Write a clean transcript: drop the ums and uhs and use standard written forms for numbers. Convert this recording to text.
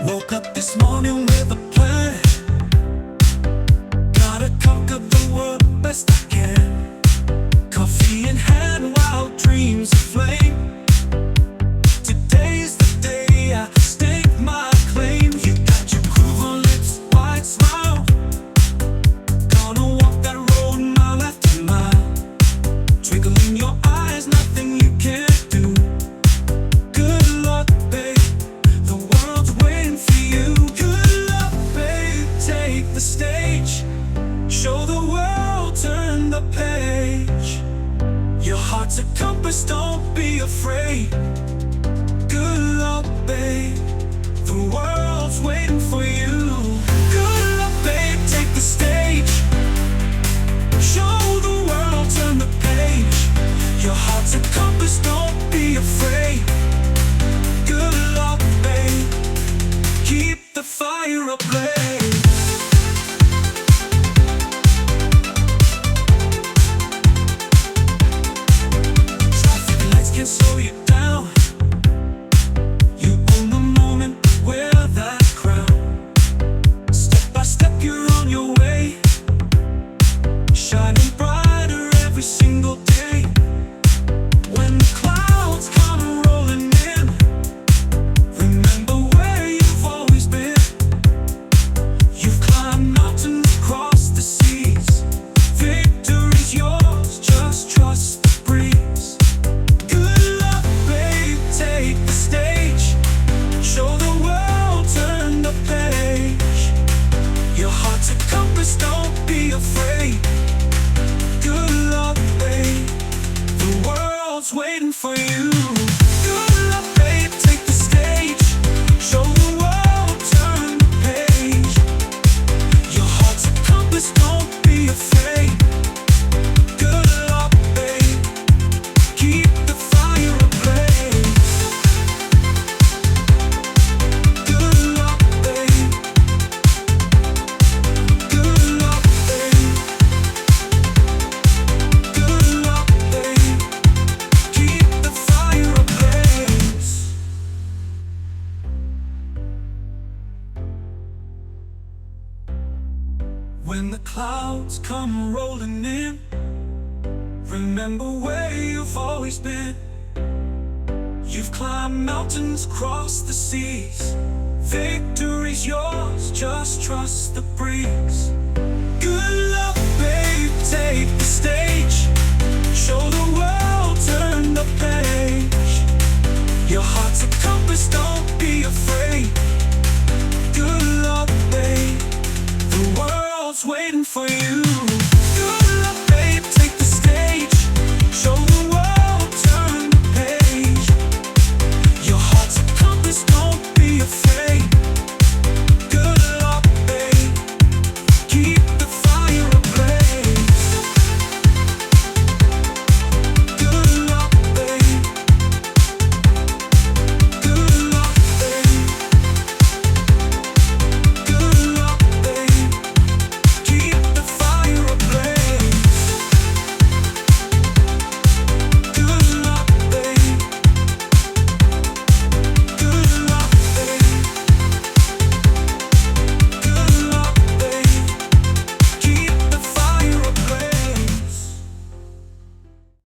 Woke up this morning with a plan. Gotta conquer the world best I can. Coffee in hand while dreams aflame. Today's the day I stake my claim. You got your groove on lips, wide smile. Gonna walk that road mile after mile. Twinkle in your eyes, nothing you can't do. Good luck, babe, the world's waiting for you. Good luck, babe, take the stage. Show the world, turn the page. Your heart's a compass, don't be afraid. Good luck, babe, the world's waiting for you. Good luck, babe, take the stage. Show the world, turn the page. Your heart's a compass, don't be afraid. Good luck, babe, keep the fire ablaze. Traffic lights can't slow you down. You own the moment, wear that crown. Step by step you're on your way, shining brighter every single day. When the clouds come rolling in, remember where you've always been. You've climbed mountains, crossed the seas. Victory's yours, just trust the breeze. Good luck, babe, take the stage. Show the world, turn the page. Your heart's a compass, don't be afraid. Good luck, babe, the world's waiting for you. Good luck, babe, take the stage. Show the world, turn the page. Your heart's a compass, don't be afraid. Good luck, babe, keep the fire ablaze. Good luck, babe. Good luck, babe. Good luck, babe, keep the fire ablaze. When the clouds come rolling in, remember where you've always been. You've climbed mountains, crossed the seas. Victory's yours, just trust the breeze. Good luck, babe, take the stage.